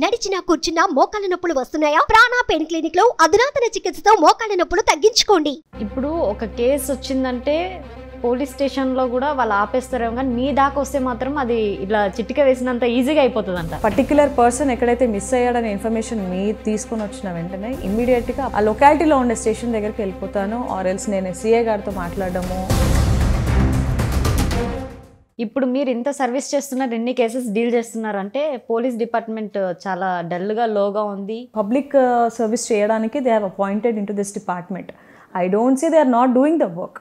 నడిచినా కూర్చున్నా మోకాళ్ళ నొప్పులు వస్తున్నాయా? ప్రాణ పెయిన్ క్లినిక్ లో అధునాతన చికిత్సతో మోకాళ్ళ నొప్పులు తగ్గించుకోండి. ఇప్పుడు ఒక కేసు వచ్చిందంటే పోలీస్ స్టేషన్లో కూడా వాళ్ళు ఆపేస్తారేమో, కానీ మీ దాకా వస్తే మాత్రం అది ఇలా చిటిక వేసినంత ఈజీగా అయిపోతుందంట. పర్టికులర్ పర్సన్ ఎక్కడైతే మిస్ అయ్యాడనే ఇన్ఫర్మేషన్ మీరు తీసుకుని వచ్చిన వెంటనే ఇమ్మీడియట్గా ఆ లొకాలిటీలో ఉండే స్టేషన్ దగ్గరికి వెళ్ళిపోతాను, ఆర్ ఎల్స్ నేను సిఐ గారితో మాట్లాడడము. ఇప్పుడు మీరు ఇంత సర్వీస్ చేస్తున్నారు, ఎన్ని కేసెస్ డీల్ చేస్తున్నారు అంటే పోలీస్ డిపార్ట్మెంట్ చాలా డల్గా లోగా ఉంది. పబ్లిక్ సర్వీస్ చేయడానికి they have appointed in to this department. I don't say they are not doing the work.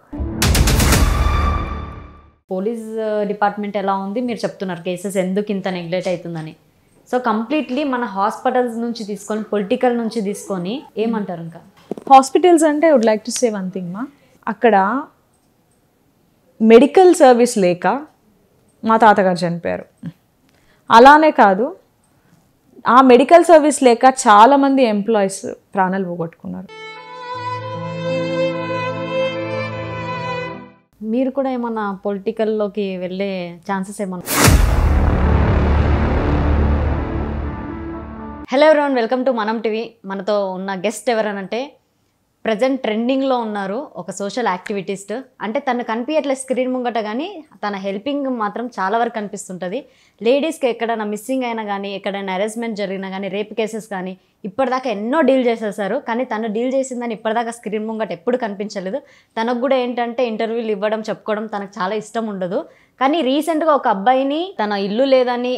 Police department ఎలా ఉంది మీరు చెప్తున్నారు, కేసెస్ ఎందుకు ఇంత నెగ్లెక్ట్ అవుతుందని. సో కంప్లీట్లీ మన హాస్పిటల్స్ నుంచి తీసుకొని పొలిటికల్ నుంచి తీసుకొని ఏమంటారు? ఇంకా హాస్పిటల్స్ అంటే would like to say one thing మా, అక్కడ మెడికల్ సర్వీస్ లేక మా తాతగారు చనిపోయారు. అలానే కాదు, ఆ మెడికల్ సర్వీస్ లేక చాలామంది ఎంప్లాయీస్ ప్రాణాలు పోగొట్టుకున్నారు. మీరు కూడా ఏమన్నా పొలిటికల్లోకి వెళ్ళే ఛాన్సెస్ ఏమన్నా? హలో ఎవరీవన్, వెల్కమ్ టు మనం టీవీ. మనతో ఉన్న గెస్ట్ ఎవరనంటే ప్రజెంట్ ట్రెండింగ్లో ఉన్నారు, ఒక సోషల్ యాక్టివిటీస్ట్. అంటే తను కనిపించట్లేదు స్క్రీన్ ముంగట, కానీ తన హెల్పింగ్ మాత్రం చాలా వరకు కనిపిస్తుంటుంది. లేడీస్కి ఎక్కడైనా మిస్సింగ్ అయినా కానీ, ఎక్కడైనా హెరాస్మెంట్ జరిగినా కానీ, రేప్ కేసెస్ కానీ ఇప్పటిదాకా ఎన్నో డీల్ చేసేసారు. కానీ తను డీల్ చేసిందని ఇప్పటిదాకా స్క్రీన్ ముంగట ఎప్పుడు కనిపించలేదు. తనకు కూడా ఏంటంటే ఇంటర్వ్యూలు ఇవ్వడం, చెప్పుకోవడం తనకు చాలా ఇష్టం ఉండదు. కానీ రీసెంట్గా ఒక అబ్బాయిని తన ఇల్లు లేదని,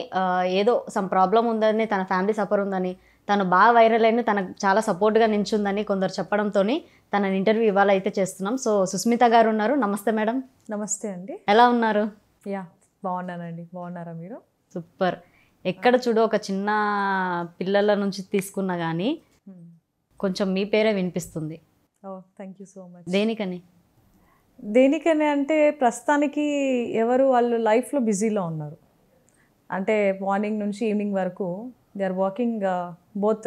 ఏదో సమ్ ప్రాబ్లం ఉందని, తన ఫ్యామిలీ సఫర్ ఉందని, తను బాగా వైరల్ అయిన, తనకు చాలా సపోర్ట్గా నించుందని కొందరు చెప్పడంతో తనని ఇంటర్వ్యూ ఇవాళ అయితే చేస్తున్నాం. సో సుస్మిత గారు ఉన్నారు. నమస్తే మేడం. నమస్తే అండి. ఎలా ఉన్నారు? యా, బాగున్నానండి. బాగున్నారా మీరు? సూపర్. ఎక్కడ చూడు ఒక చిన్న పిల్లల నుంచి తీసుకున్నా కానీ కొంచెం మీ పేరే వినిపిస్తుంది. ఓ, థ్యాంక్ యూ సో మచ్. దేనికని అంటే ప్రస్తుతానికి ఎవరు వాళ్ళు లైఫ్లో బిజీలో ఉన్నారు. అంటే మార్నింగ్ నుంచి ఈవినింగ్ వరకు they are walking, both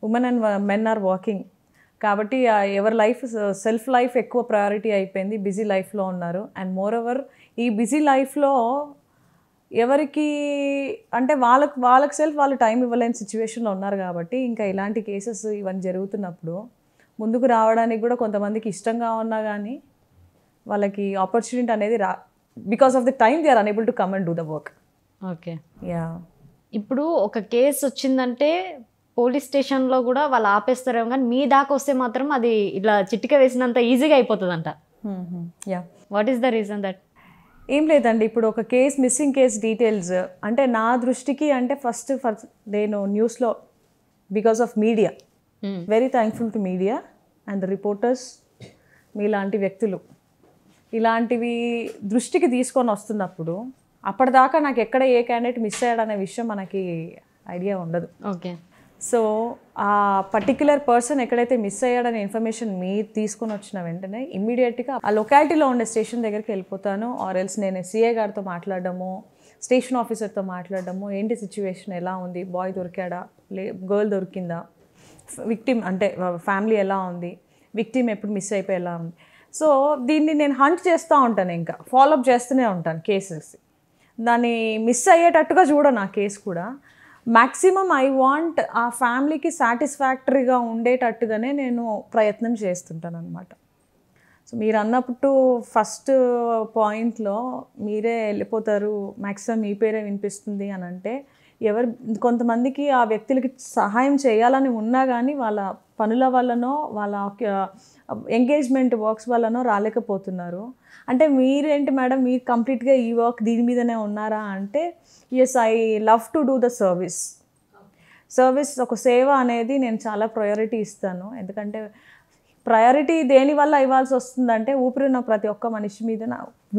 women and men are walking. కాబట్టి ఎవరి లైఫ్, సెల్ఫ్ లైఫ్ ఎక్కువ ప్రయారిటీ అయిపోయింది, బిజీ లైఫ్లో ఉన్నారు. అండ్ మోర్ ఓవర్ ఈ బిజీ లైఫ్లో ఎవరికి అంటే వాళ్ళకి సెల్ఫ్ వాళ్ళు టైం ఇవ్వలేని సిచ్యువేషన్లో ఉన్నారు. కాబట్టి ఇంకా ఇలాంటి కేసెస్ ఇవన్నీ జరుగుతున్నప్పుడు ముందుకు రావడానికి కూడా కొంతమందికి ఇష్టంగా ఉన్నా కానీ వాళ్ళకి ఆపర్చునిటీ అనేది because of the time they are unable to come and do the work. Okay. Yeah, ఇప్పుడు ఒక కేసు వచ్చిందంటే పోలీస్ స్టేషన్లో కూడా వాళ్ళు ఆపేస్తారేమో, కానీ మీ దాకా వస్తే మాత్రం అది ఇలా చిటిక వేసినంత ఈజీగా అయిపోతుందంట. Yeah, what is the reason that? ఏం లేదండి, ఇప్పుడు ఒక కేస్, మిస్సింగ్ కేస్ డీటెయిల్స్ అంటే నా దృష్టికి అంటే ఫస్ట్ నేను న్యూస్లో because of media, very thankful to media and the reporters, మీలాంటి వ్యక్తులు ఇలాంటివి దృష్టికి తీసుకొని వస్తున్నప్పుడు అప్పటిదాకా నాకు ఎక్కడ ఏ క్యాండిడేట్ మిస్ అయ్యాడనే విషయం మనకి ఐడియా ఉండదు. ఓకే. సో ఆ పర్టికులర్ పర్సన్ ఎక్కడైతే మిస్ అయ్యాడనే ఇన్ఫర్మేషన్ మీరు తీసుకుని వచ్చిన వెంటనే ఇమ్మీడియట్గా ఆ లొకాలిటీలో ఉండే స్టేషన్ దగ్గరికి వెళ్ళిపోతాను, ఆర్ ఎల్స్ నేను సిఐ గారితో మాట్లాడడము, స్టేషన్ ఆఫీసర్తో మాట్లాడడము, ఏంటి సిచ్యువేషన్ ఎలా ఉంది, బాయ్ దొరికాడా, గర్ల్ దొరికిందా, విక్టిమ్ అంటే ఫ్యామిలీ ఎలా ఉంది, విక్టిమ్ ఎప్పుడు మిస్ అయిపోయి ఎలా ఉంది. సో దీన్ని నేను హంట్ చేస్తూ ఉంటాను, ఇంకా ఫాలోఅప్ చేస్తూనే ఉంటాను కేసెస్. దాన్ని మిస్ అయ్యేటట్టుగా చూడను ఆ కేసు కూడా. మ్యాక్సిమం ఐ వాంట్ ఆ ఫ్యామిలీకి సాటిస్ఫాక్టరీగా ఉండేటట్టుగానే నేను ప్రయత్నం చేస్తుంటాను అనమాట. సో మీరు అన్నప్పుడు ఫస్ట్ పాయింట్లో మీరే వెళ్ళిపోతారు, మ్యాక్సిమం మీ పేరే వినిపిస్తుంది అని అంటే కొంతమందికి ఆ వ్యక్తులకి సహాయం చేయాలని ఉన్నా కానీ వాళ్ళ పనుల వల్లనో వాళ్ళ ఎంగేజ్మెంట్ వర్క్స్ వల్లనో రాలేకపోతున్నారు. అంటే మీరేంటి మేడం, మీరు కంప్లీట్గా ఈ వర్క్ దీని మీదనే ఉన్నారా అంటే yes, I love to do the service. ఒక సేవ అనేది నేను చాలా ప్రయారిటీ ఇస్తాను. ఎందుకంటే ప్రయారిటీ దేనివల్ల ఇవ్వాల్సి వస్తుందంటే ఊపిరున్న ప్రతి ఒక్క మనిషి మీద,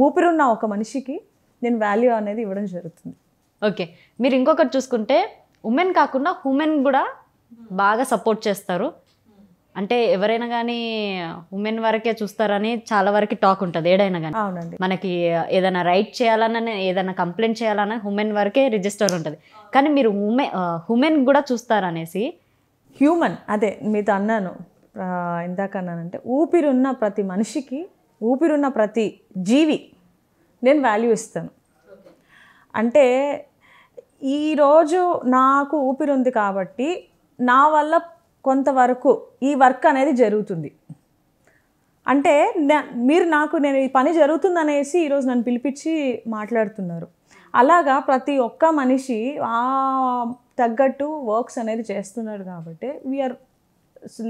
ఊపిరున్న ఒక మనిషికి నేను వాల్యూ అనేది ఇవ్వడం జరుగుతుంది. ఓకే. మీరు ఇంకొకటి చూసుకుంటే ఉమెన్ కాకుండా ఉమెన్ కూడా బాగా సపోర్ట్ చేస్తారు. అంటే ఎవరైనా కానీ ఉమెన్ వరకే చూస్తారని చాలా వరకు టాక్ ఉంటుంది ఏడైనా కానీ. అవునండి. మనకి ఏదైనా రైట్ చేయాలన్నా, ఏదైనా కంప్లైంట్ చేయాలన్నా ఉమెన్ వరకే రిజిస్టర్ ఉంటుంది. కానీ మీరు ఉమెన్ కూడా చూస్తారనేసి. హ్యూమన్, అదే మీతో అన్నాను ఇందాక అన్నానంటే ఊపిరున్న ప్రతి మనిషికి, ఊపిరున్న ప్రతి జీవి నేను వాల్యూ ఇస్తాను. అంటే ఈరోజు నాకు ఊపిరి ఉంది కాబట్టి నా వల్ల కొంతవరకు ఈ వర్క్ అనేది జరుగుతుంది. అంటే నేను ఈ పని జరుగుతుందనేసి ఈరోజు నన్ను పిలిపించి మాట్లాడుతున్నారు. అలాగా ప్రతి ఒక్క మనిషి తగ్గట్టు వర్క్స్ అనేది చేస్తున్నారు కాబట్టి we are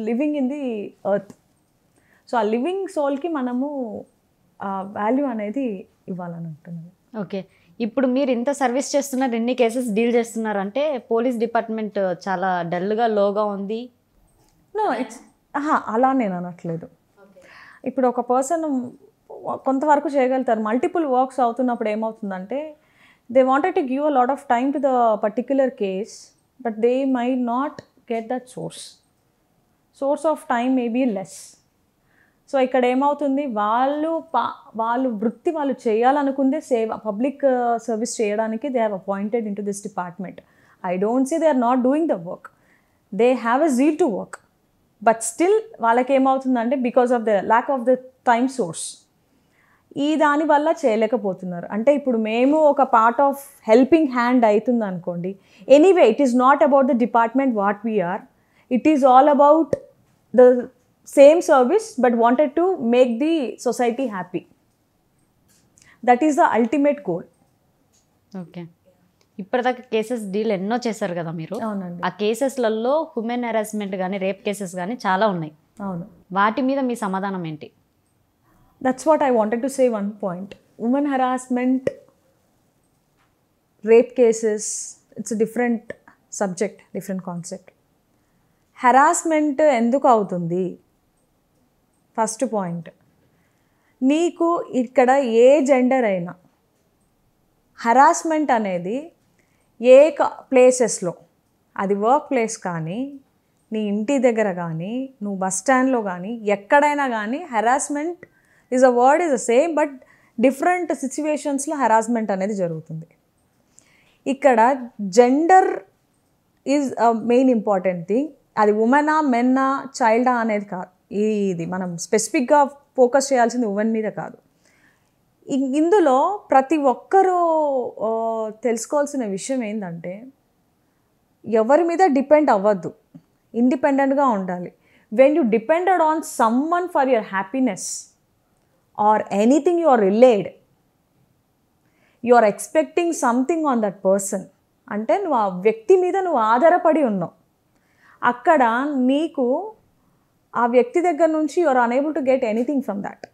living in the earth. So ఆ లివింగ్ సోల్కి మనము వాల్యూ అనేది ఇవ్వాలని అంటున్నాను. ఓకే, ఇప్పుడు మీరు ఇంత సర్వీస్ చేస్తున్నారు, ఎన్ని కేసెస్ డీల్ చేస్తున్నారు అంటే పోలీస్ డిపార్ట్మెంట్ చాలా డల్గా లోగా ఉంది. అలా నేను అనట్లేదు. ఇప్పుడు ఒక పర్సన్ కొంతవరకు చేయగలుగుతారు. మల్టిపుల్ వర్క్స్ అవుతున్నప్పుడు ఏమవుతుందంటే they wanted to give a lot of time to the particular case, but they might not get that source of time may be less. So ఇక్కడ ఏమవుతుంది, వాళ్ళు వృత్తి వాళ్ళు చేయాలనుకుందే పబ్లిక్ సర్వీస్ చేయడానికి they have appointed in to this department. I don't say they are not doing the work, they have a zeal to work, but still వాళ్ళకి ఏమవుతుందంటే because of the lack of the time source దానివల్ల చేయలేకపోతున్నారు. అంటే ఇప్పుడు మేము ఒక part of helping hand అవుతుంది అనుకోండి. Anyway it is not about the department what we are, it is all about the same service but wanted to make the society happy. That is the ultimate goal. Okay, ఇప్పటిదాకా cases deal ఎన్నో చేశారు కదా మీరు. అవునండి. ఆ కేసెస్లలో human harassment కానీ rape cases కానీ చాలా ఉన్నాయి. అవును. వాటి మీద మీ సమాధానం ఏంటి? That's what I wanted to say one point. Women harassment, rape cases, it's a different subject, different concept. Harassment ఎందుకు అవుతుంది? ఫస్ట్ పాయింట్, నీకు ఇక్కడ ఏ జెండర్ అయినా హరాస్మెంట్ అనేది ఏ ప్లేసెస్లో, అది వర్క్ ప్లేస్ కానీ, నీ ఇంటి దగ్గర కానీ, నువ్వు బస్ స్టాండ్లో కానీ, ఎక్కడైనా కానీ harassment is a word is the same, but different సిచ్యువేషన్స్లో హరాస్మెంట్ అనేది జరుగుతుంది. ఇక్కడ gender is a main important thing. అది ఉమెనా, మెన్నా, చైల్డా అనేది కాదు. ఇది మనం స్పెసిఫిక్గా ఫోకస్ చేయాల్సింది ఉమెన్ మీద కాదు. ఇందులో ప్రతి ఒక్కరూ తెలుసుకోవాల్సిన విషయం ఏంటంటే ఎవరి మీద డిపెండ్ అవ్వద్దు, ఇండిపెండెంట్గా ఉండాలి. When you depended on someone for your happiness or anything you are relayed, you are expecting something on that person, అంటే నువ్వు ఆ వ్యక్తి మీద నువ్వు ఆధారపడి ఉన్నావు. అక్కడ నీకు ఆ వ్యక్తి దగ్గర నుంచి you are unable to get anything from that.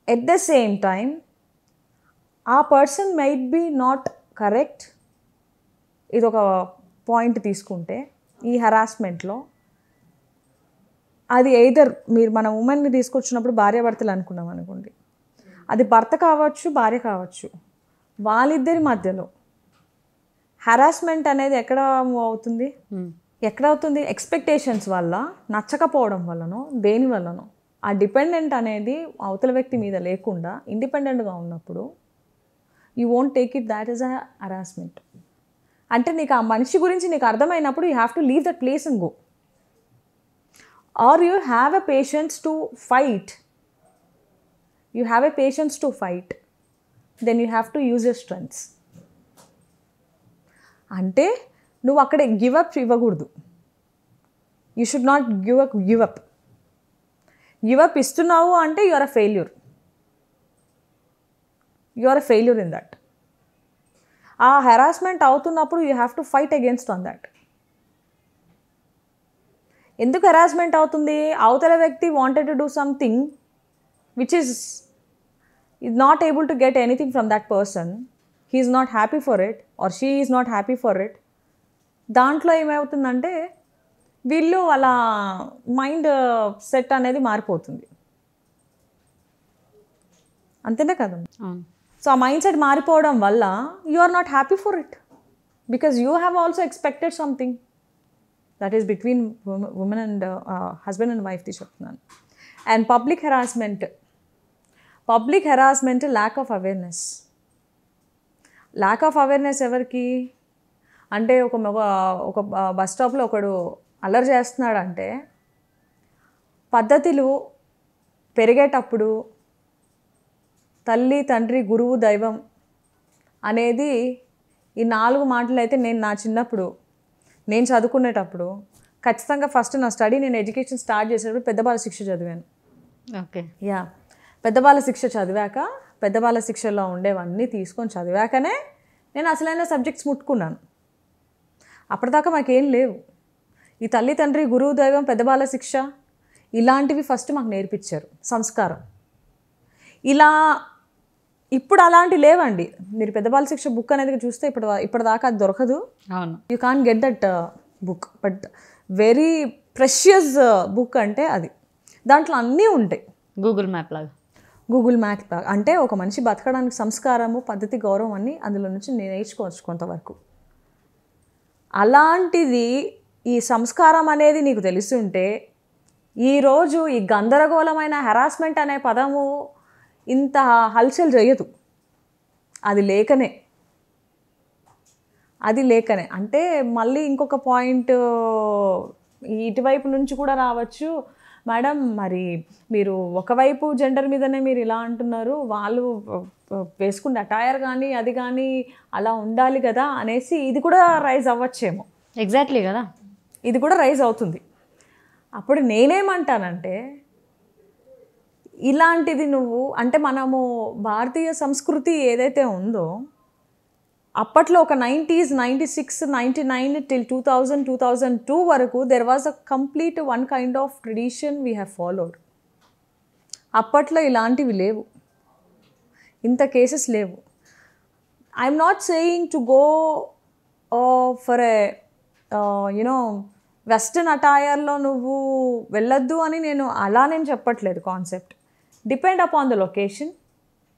At the same time ఆ person might be not correct. ఇది ఒక పాయింట్ తీసుకుంటే ఈ హరాస్మెంట్లో అది ఎయిదర్ మన ఉమెన్ని తీసుకొచ్చినప్పుడు భార్యాభర్తలు అనుకున్నాం అనుకోండి, అది భర్త కావచ్చు, భార్య కావచ్చు, వాళ్ళిద్దరి మధ్యలో హరాస్మెంట్ అనేది ఎక్కడ అవుతుంది? ఎక్స్పెక్టేషన్స్ వల్ల, నచ్చకపోవడం వల్లనో, దేని వల్లనో ఆ డిపెండెంట్ అనేది అవతల వ్యక్తి మీద లేకుండా ఇండిపెండెంట్గా ఉన్నప్పుడు you won't take it that is a harassment. అంటే నీకు ఆ మనిషి గురించి నీకు అర్థమైనప్పుడు you have to leave that place and go. Or you have a patience to fight. Then you have to use your strengths. అంటే నువ్వు అక్కడే గివ్ అప్ ఇవ్వకూడదు. You should not give up. ఇస్తున్నావు అంటే you are a failure. In that. ఆ harassment అవుతున్నప్పుడు you have to fight against on that. ఎందుకు harassment అవుతుంది? అవతల వ్యక్తి wanted to do something which is not able to get anything from that person. He is not happy for it or she is not happy for it. దాంట్లో ఏమవుతుందంటే వీళ్ళు వాళ్ళ mind set అనేది మారిపోతుంది. అంతేనే కదా? సో ఆ మైండ్ సెట్ మారిపోవడం వల్ల you are not happy for it because you have also expected something. That is between women and husband and wife చెప్తున్నాను. And public harassment lack of awareness ఎవరికి అంటే ఒక బస్ స్టాప్లో ఒకడు అల్లరి చేస్తున్నాడంటే పద్ధతులు పెరిగేటప్పుడు తల్లి, తండ్రి, గురువు, దైవం అనేది ఈ 4 మాటలు అయితే నేను నా చిన్నప్పుడు నేను చదువుకునేటప్పుడు ఖచ్చితంగా ఫస్ట్ నా స్టడీ నేను ఎడ్యుకేషన్ స్టార్ట్ చేసేటప్పుడు పెద్ద బాల శిక్ష చదివాను. ఓకే. యా, పెద్ద బాల శిక్ష చదివాక పెద్ద బాల శిక్షలో ఉండేవన్నీ తీసుకొని చదివాకనే నేను అసలైన సబ్జెక్ట్స్ ముట్టుకున్నాను. అప్పటిదాకా మాకేం లేవు. ఈ తల్లి తండ్రి గురువు దైవం పెద్ద బాల శిక్ష ఇలాంటివి ఫస్ట్ మాకు నేర్పించారు, సంస్కారం. ఇలా ఇప్పుడు అలాంటివి లేవండి. మీరు పెద్ద బాల శిక్ష బుక్ అనేది చూస్తే ఇప్పటిదాకా అది దొరకదు. అవును. You can get that book, but very precious book అంటే అది. దాంట్లో అన్నీ ఉంటాయి. గూగుల్ మ్యాప్ లాగా. గూగుల్ మ్యాప్ లాగా అంటే ఒక మనిషి బతకడానికి సంస్కారము, పద్ధతి, గౌరవం అన్నీ అందులో నుంచి నేను నేర్చుకోవచ్చు కొంతవరకు. అలాంటిది ఈ సంస్కారం అనేది నీకు తెలుసుంటే ఈరోజు ఈ గందరగోళమైన హెరాస్మెంట్ అనే పదము ఇంత హల్చల్ చేయదు. అది లేకనే అంటే మళ్ళీ ఇంకొక పాయింట్ ఇటువైపు నుంచి కూడా రావచ్చు. మేడం మరి మీరు ఒకవైపు జెండర్ మీదనే మీరు ఇలా అంటున్నారు, వాళ్ళు వేసుకునే అటైర్ కానీ అది కానీ అలా ఉండాలి కదా అనేసి ఇది కూడా రైజ్ అవ్వచ్చేమో. ఎగ్జాక్ట్లీ కదా, ఇది కూడా రైజ్ అవుతుంది. అప్పుడు నేనేమంటానంటే ఇలాంటిది నువ్వు అంటే మనము భారతీయ సంస్కృతి ఏదైతే ఉందో అప్పట్లో ఒక 90s, 96, 99 till 2000, 2002 వరకు there was a complete one kind of tradition we have followed. అప్పట్లో ఇలాంటివి లేవు, ఇంత కేసెస్ లేవు. I'm not saying to go for a you వెస్టర్న్ అటైర్లో నువ్వు వెళ్ళొద్దు అని నేను చెప్పట్లేదు. Concept depend upon the location,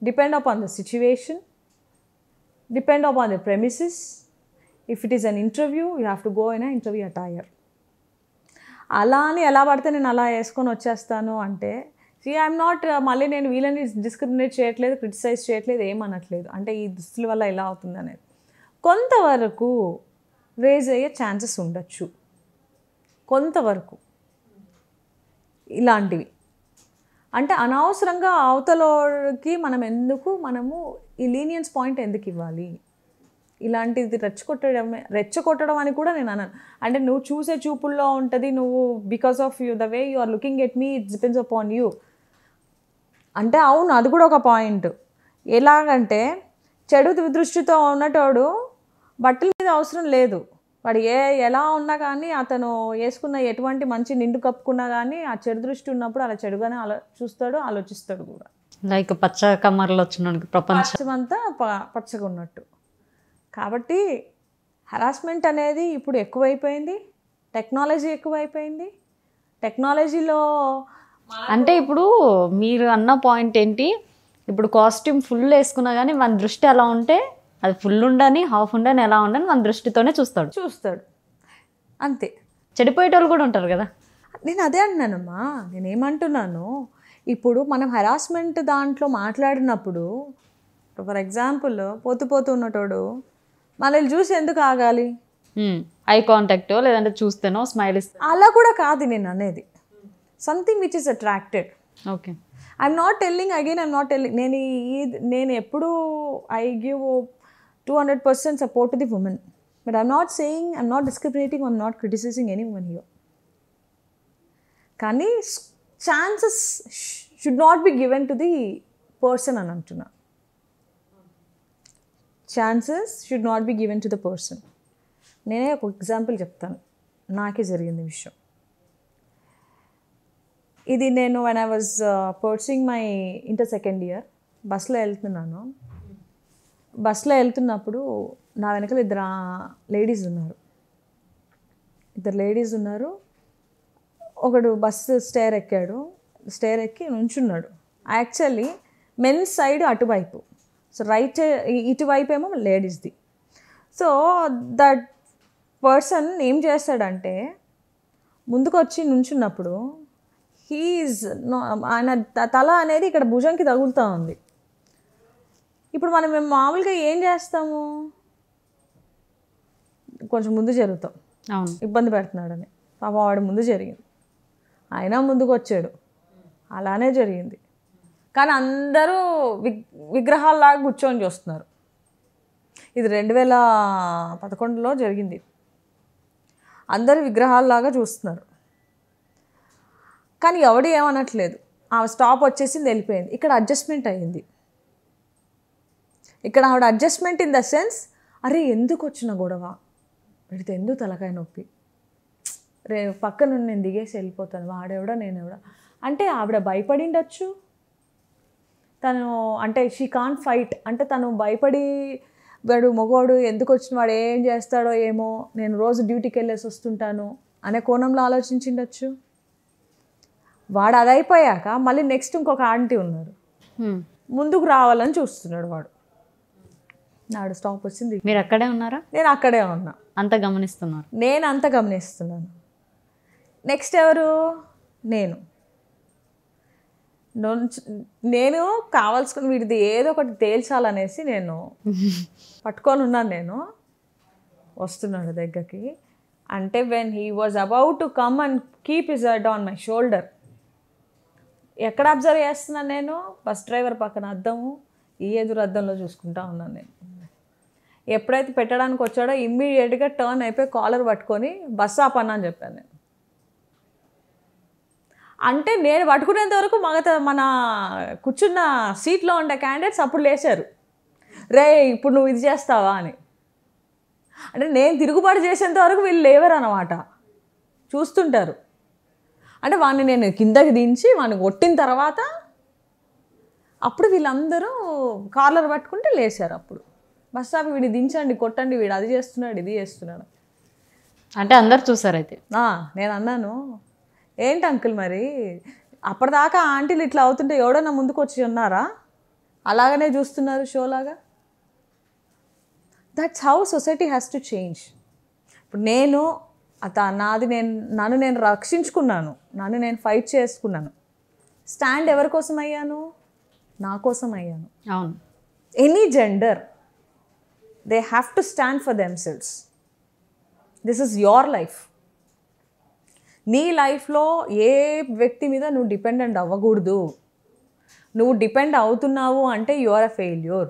depend upon the situation, depend upon the premises. If it is an interview, you have to go in an interview attire. అలా అని ఎలా పడితే నేను అలా వేసుకొని వచ్చేస్తాను అంటే ఐఎమ్ నాట్ మళ్ళీ నేను వీళ్ళని డిస్క్రిమినేట్ చేయట్లేదు, క్రిటిసైజ్ చేయట్లేదు, ఏమనట్లేదు. అంటే ఈ దుస్తుల వల్ల ఇలా అవుతుంది అనేది కొంతవరకు రేజ్ అయ్యే ఛాన్సెస్ ఉండొచ్చు, కొంతవరకు ఇలాంటివి. అంటే అనవసరంగా అవతలకి మనము ఈ లీనియన్స్ పాయింట్ ఎందుకు ఇవ్వాలి? ఇలాంటిది రెచ్చగొట్టడం అని కూడా నేను అన్నాను. అంటే నువ్వు చూసే చూపుల్లో ఉంటుంది, నువ్వు because of you the way you are looking at me it depends upon you అంటే అవును, అది కూడా ఒక పాయింట్. ఎలాగంటే చెడు దృష్టితో ఉన్నటోడు బట్టల మీద అవసరం లేదు, వాడు ఎలా ఉన్నా కానీ అతను వేసుకున్న ఎటువంటి మంచి నిండు కప్పుకున్నా కానీ ఆ చెడు దృష్టి ఉన్నప్పుడు అలా చెడుగానే చూస్తాడు, ఆలోచిస్తాడు కూడా. లైక్ పచ్చ కమ్మర్లో వచ్చిన ప్రపంచం అంతా పచ్చగా ఉన్నట్టు. కాబట్టి హరాస్మెంట్ అనేది ఇప్పుడు ఎక్కువైపోయింది, టెక్నాలజీ ఎక్కువైపోయింది. టెక్నాలజీలో అంటే ఇప్పుడు మీరు అన్న పాయింట్ ఏంటి, ఇప్పుడు కాస్ట్యూమ్ ఫుల్ వేసుకున్నా కానీ మన దృష్టి ఎలా ఉంటే అది ఫుల్ ఉండని హాఫ్ ఉండని ఎలా ఉండని మన దృష్టితోనే చూస్తాడు అంతే. చెడిపోయేటోళ్ళు కూడా ఉంటారు కదా. నేను అదే అంటున్నానమ్మా. నేనేమంటున్నాను, ఇప్పుడు మనం హెరాస్మెంట్ దాంట్లో మాట్లాడినప్పుడు ఫర్ ఎగ్జాంపుల్ పోతూ ఉన్నటోడు మనల్ని చూసి ఎందుకు ఆగాలి? ఐ కాంటాక్టో లేదంటే చూస్తేనో స్మైల్ ఇస్తే అలా కూడా కాదు నేను అనేది. Something which is attracted. Okay, I'm not telling నేను ఎప్పుడు I give 200% support to the women. But I'm not saying, I'm not discriminating, I'm not criticizing any woman here. కానీ chances should not be given to the person అని అంటున్నా. Chances should not be given to the person. నేనే ఒక example చెప్తాను, నాకే జరిగింది విషయం ఇది. నేను when I was pursuing my inter second year బస్లో వెళ్తున్నప్పుడు నా వెనకాల ఇద్దరు లేడీస్ ఉన్నారు. ఒకడు బస్సు స్టేర్ ఎక్కి నుంచున్నాడు. యాక్చువల్లీ మెన్స్ సైడ్ అటువైపు, సో రైట్ ఇటువైపు ఏమో లేడీస్ది. సో దట్ పర్సన్ ఏం చేస్తాడంటే ముందుకు వచ్చి నుంచున్నప్పుడు ఆయన తల అనేది ఇక్కడ భుజంకి తగులుతూ ఉంది. ఇప్పుడు మేము మామూలుగా ఏం చేస్తాము, కొంచెం ముందు జరుగుతాం, ఇబ్బంది పెడుతున్నాడని. పాపం వాడు ముందు జరిగింది, ఆయన ముందుకు వచ్చాడు, అలానే జరిగింది. కానీ అందరూ విగ్రహాల్లాగా కూర్చొని చూస్తున్నారు. ఇది 2011లో జరిగింది. అందరు విగ్రహాల్లాగా చూస్తున్నారు, కానీ ఎవడు ఏమనట్లేదు. ఆ స్టాప్ వచ్చేసింది, వెళ్ళిపోయింది. ఇక్కడ అడ్జస్ట్మెంట్ అయ్యింది. ఇక్కడ ఆవిడ అడ్జస్ట్మెంట్ ఇన్ ద సెన్స్, అరే ఎందుకు వచ్చిన గొడవ, పెడితే ఎందుకు తలకాయ నొప్పి, రే పక్క నుండి నేను దిగేసి వెళ్ళిపోతాను, వాడెవడా నేనెవడా అంటే ఆవిడ భయపడిండొచ్చు. తను అంటే షీ కాంట్ ఫైట్, అంటే తను భయపడి వాడు మగవాడు ఎందుకు వచ్చిన వాడు ఏం చేస్తాడో ఏమో, నేను రోజు డ్యూటీకి వెళ్ళేసి వస్తుంటాను అనే కోణంలో ఆలోచించిండొచ్చు. వాడు అది అయిపోయాక మళ్ళీ నెక్స్ట్ ఇంకొక ఆంటీ ఉన్నారు, ముందుకు రావాలని చూస్తున్నాడు వాడు. నాడు స్టాప్ వచ్చింది. మీరు అక్కడే ఉన్నారా? నేను అక్కడే ఉన్నా. అంత గమనిస్తున్నారు? నేను అంత గమనిస్తున్నాను. నెక్స్ట్ ఎవరు? నేను కావాల్సుకుని వీడిది ఏదో ఒకటి తేల్చాలనేసి నేను పట్టుకొని ఉన్నాను. నేను వస్తున్నాడు దగ్గరికి, అంటే when he was about to come and keep his head on my shoulder, ఎక్కడ అబ్జర్వ్ చేస్తున్నాను నేను? బస్ డ్రైవర్ పక్కన అద్దము, ఈ ఎదురు అద్దంలో చూసుకుంటా ఉన్నాను నేను. ఎప్పుడైతే పెట్టడానికి వచ్చాడో ఇమ్మీడియట్గా టర్న్ అయిపోయి కాలర్ పట్టుకొని బస్ ఆపన్నా అని చెప్పాను నేను. అంటే నేను పట్టుకునేంత వరకు మన కూర్చున్న సీట్లో ఉండే క్యాండిడేట్స్ అప్పుడు లేచారు, రే ఇప్పుడు నువ్వు ఇది చేస్తావా అని. అంటే నేను తిరుగుబాటు చేసేంత వరకు వీళ్ళు లేవరు అన్నమాట, చూస్తుంటారు. అంటే వాడిని నేను కిందకి దించి వాడిని కొట్టిన తర్వాత అప్పుడు వీళ్ళందరూ కార్లర్ పట్టుకుంటే లేచారు. అప్పుడు బస్ స్టాప్ వీడిని దించండి, కొట్టండి, వీడు అది చేస్తున్నాడు ఇది చేస్తున్నాడు అంటే అందరు చూసారు. అయితే నేను అన్నాను, ఏంటి అంకుల్ మరి అప్పటిదాకా ఆంటీలు ఇట్లా అవుతుంటే ఎవడన్నా ముందుకు వచ్చి ఉన్నారా? అలాగనే చూస్తున్నారు షోలాగా. That's how society has to change. ఇప్పుడు నన్ను నేను రక్షించుకున్నాను, నన్ను నేను ఫైట్ చేసుకున్నాను. స్టాండ్ ఎవరి కోసం అయ్యాను? నా కోసం అయ్యాను. అవును. Any gender they have to stand for themselves. This is your life. నీ లైఫ్లో ఏ వ్యక్తి మీద నువ్వు డిపెండెంట్ అవ్వకూడదు. నువ్వు డిపెండ్ అవుతున్నావు అంటే యు ఆర్ అ ఫెయిల్యూర్.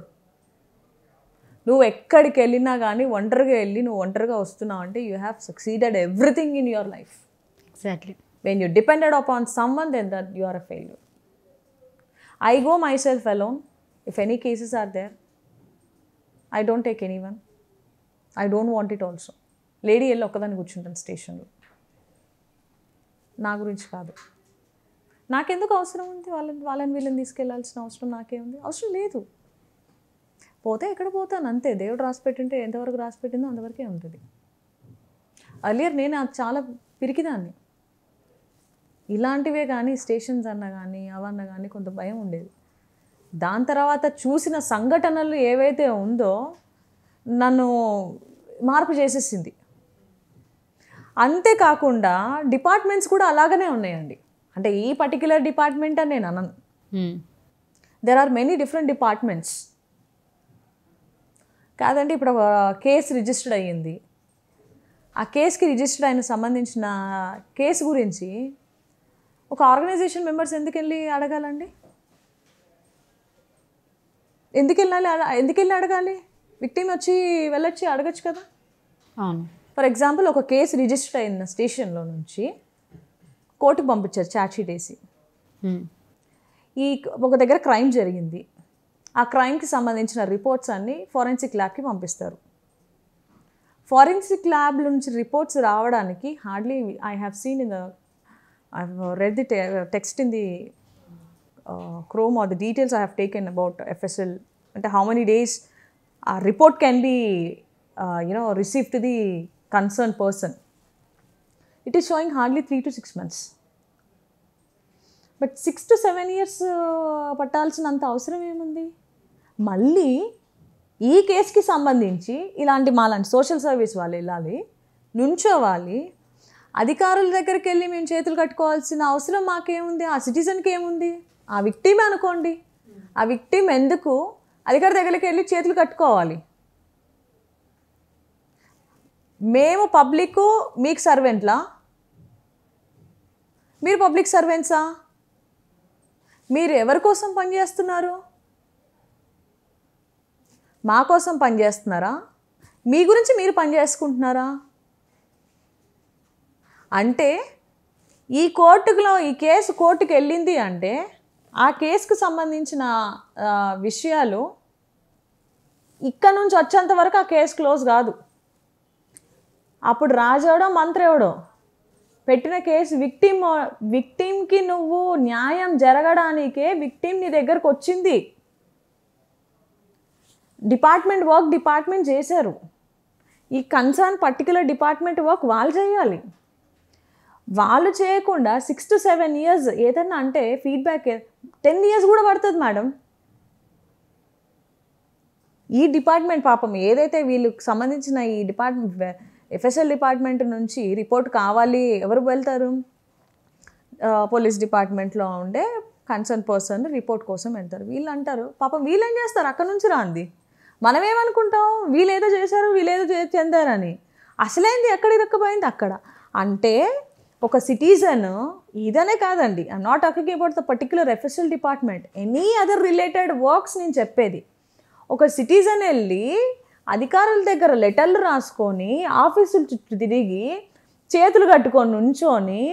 నువ్వు ఎక్కడికి వెళ్ళినా కానీ ఒంటరిగా వెళ్ళి నువ్వు ఒంటరిగా వస్తున్నావు అంటే you have succeeded everything in your life. Exactly. When you depended upon someone then that you are a failure. I go myself alone. If any cases are there, I don't take anyone. I don't want it also. Lady వెళ్ళి ఒక్కదాన్ని కూర్చుంటాను స్టేషన్లో. నా గురించి కాదు, నాకెందుకు అవసరం ఉంది వాళ్ళని వీళ్ళని తీసుకెళ్లాల్సిన అవసరం నాకేముంది? అవసరం లేదు. పోతే ఎక్కడ పోతాను అంతే. దేవుడు రాసిపెట్టింటే ఎంతవరకు రాసిపెట్టిందో అంతవరకే ఉంటుంది. అర్లియర్ నేను అది చాలా పిరికిదాన్ని. ఇలాంటివే కానీ స్టేషన్స్ అన్న కానీ అవన్న కానీ కొంత భయం ఉండేది. దాని తర్వాత చూసిన సంఘటనలు ఏవైతే ఉందో నన్ను మార్పు చేసేసింది. అంతేకాకుండా డిపార్ట్మెంట్స్ కూడా అలాగనే ఉన్నాయండి. అంటే ఈ పర్టిక్యులర్ డిపార్ట్మెంట్ అని నేను అనను. There are many different departments. కాదండి, ఇప్పుడు ఒక కేసు రిజిస్టర్డ్ అయ్యింది. ఆ కేసుకి రిజిస్టర్డ్ అయిన సంబంధించిన కేసు గురించి ఒక ఆర్గనైజేషన్ మెంబర్స్ ఎందుకు వెళ్ళి అడగాలండి? ఎందుకు వెళ్ళి అడగాలి? విక్టిమ్ వచ్చి వెళ్ళొచ్చి అడగచ్చు కదా. అవును. ఫర్ ఎగ్జాంపుల్, ఒక కేసు రిజిస్టర్ అయిన స్టేషన్లో నుంచి కోర్టుకు పంపించారు ఛార్జ్ షీట్ వేసి. ఈ ఒక దగ్గర క్రైమ్ జరిగింది. ఆ క్రైమ్కి సంబంధించిన రిపోర్ట్స్ అన్నీ ఫోరెన్సిక్ ల్యాబ్కి పంపిస్తారు. ఫోరెన్సిక్ ల్యాబ్ నుంచి రిపోర్ట్స్ రావడానికి hardly I have seen in the I've read the text in the Chrome or the details I have taken about FSL and how many days a report can be received to the concerned person. It is showing hardly 3 to 6 months. But 6 to 7 years పట్టాల్సినంత అవసరం ఏముంది? మళ్ళీ ఈ కేసుకి సంబంధించి మాలాంటి social service వాళ్ళు వెళ్ళాలి, నుంచోవాలి, అధికారుల దగ్గరికి వెళ్ళి మేము చేతులు కట్టుకోవాల్సిన అవసరం మాకేముంది? ఆ సిటిజన్కి ఏముంది? ఆ విక్టిమ్ అనుకోండి, ఆ విక్టిమ్ ఎందుకు అధికారి దగ్గరికి వెళ్ళి చేతులు కట్టుకోవాలి? మేము పబ్లిక్ మీకు సర్వెంట్లా? మీరు పబ్లిక్ సర్వెంట్సా? మీరు ఎవరి కోసం పనిచేస్తున్నారు? మా కోసం పనిచేస్తున్నారా, మీ గురించి మీరు పని చేసుకుంటున్నారా? అంటే ఈ కేసు కోర్టుకు వెళ్ళింది అంటే ఆ కేసుకు సంబంధించిన విషయాలు ఇక్కడ నుంచి వచ్చేంత వరకు ఆ కేసు క్లోజ్ కాదు. అప్పుడు రాజాడో మంత్రి ఎవడో పెట్టిన కేసు విక్టిమ్కి నువ్వు న్యాయం జరగడానికే విక్టిమ్ నీ దగ్గరకు వచ్చింది. డిపార్ట్మెంట్ చేశారు. ఈ కన్సర్న్ పర్టికులర్ డిపార్ట్మెంట్ వర్క్ వాళ్ళు చేయాలి. వాళ్ళు చేయకుండా 6 to 7 years ఏదన్నా అంటే ఫీడ్బ్యాక్ 10 years కూడా పడుతుంది మేడం. ఈ డిపార్ట్మెంట్ పాపం ఏదైతే వీళ్ళకి సంబంధించిన ఈ FSL డిపార్ట్మెంట్ నుంచి రిపోర్ట్ కావాలి, ఎవరు వెళ్తారు? పోలీస్ డిపార్ట్మెంట్లో ఉండే కన్సర్న్ పర్సన్ రిపోర్ట్ కోసం వెళ్తారు. వీళ్ళు అంటారు పాపం వీళ్ళు ఏం చేస్తారు, అక్కడ నుంచి రాంది. మనం ఏమనుకుంటాం, వీళ్ళేదో చేశారు వీళ్ళేదో చెందారని. అసలైంది ఎక్కడ ఇరక్కపోయింది అక్కడ. అంటే ఒక సిటిజన్ ఇదనే కాదండి, I'm not talking about the particular FSL department, any other related works నేను చెప్పేది. ఒక సిటిజన్ వెళ్ళి అధికారుల దగ్గర లెటర్లు రాసుకొని ఆఫీసులు చుట్టూ తిరిగి చేతులు కట్టుకొని నుంచొని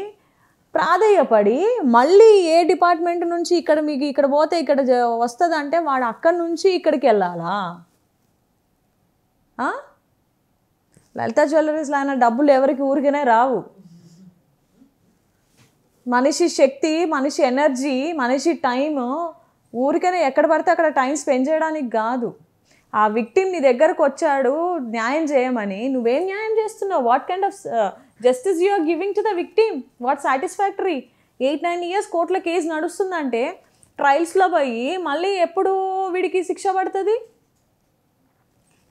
ప్రాధేయపడి మళ్ళీ ఏ డిపార్ట్మెంట్ నుంచి మీకు ఇక్కడ పోతే ఇక్కడ వస్తుందంటే వాడు అక్కడి నుంచి ఇక్కడికి వెళ్ళాలా? లలిత జ్యువెలరీస్లో అయినా డబ్బులు ఎవరికి ఊరికనే రావు. మనిషి శక్తి, మనిషి ఎనర్జీ, మనిషి టైము ఊరికనే ఎక్కడ పడితే అక్కడ టైం స్పెండ్ చేయడానికి కాదు. ఆ విక్టిమ్ నీ దగ్గరకు వచ్చాడు న్యాయం చేయమని, నువ్వేం న్యాయం చేస్తున్నావు? What kind of justice you are giving to the victim? What satisfactory? 8-9 years కోర్టులో కేసు నడుస్తుందంటే ట్రయల్స్లో పోయి మళ్ళీ ఎప్పుడు వీడికి శిక్ష పడుతుంది?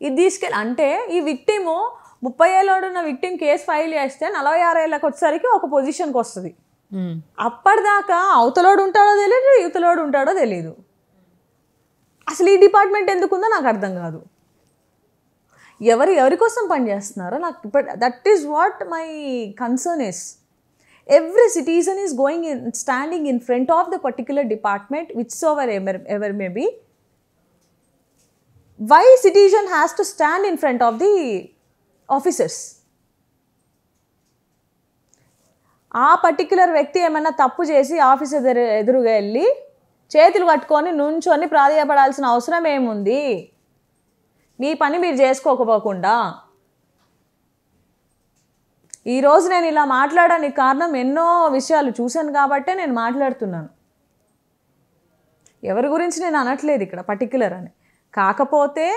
ఇది తీసుకెళ్ళి అంటే ఈ విక్టిము 30 ఏళ్ళోడు ఉన్న విక్టిమ్ కేసు ఫైల్ చేస్తే 46 ఏళ్ళకి వచ్చేసరికి ఒక పొజిషన్కి వస్తుంది. అప్పటిదాకా అవతలోడు ఉంటాడో తెలియదు, యువతలోడు ఉంటాడో తెలియదు. అసలు ఈ డిపార్ట్మెంట్ ఎందుకుందో నాకు అర్థం కాదు. ఎవరి కోసం పనిచేస్తున్నారో నాకు that is what my concern is. Every citizen is standing in front of the particular department whichever may be. Why citizen has to stand in front of the officers? ఆ particular వ్యక్తి ఏమైనా తప్పు చేసి officer ఎదురుగా వెళ్ళి చేతులు కట్టుకొని నుంచొని ప్రాధేయపడాల్సిన అవసరం ఏముంది? మీ పని మీరు చేసుకోకపోకుండా. ఈరోజు నేను ఇలా మాట్లాడడానికి కారణం ఎన్నో విషయాలు చూశాను కాబట్టే నేను మాట్లాడుతున్నాను. ఎవరి గురించి నేను అనట్లేదు ఇక్కడ పర్టిక్యులర్ అని. కాకపోతే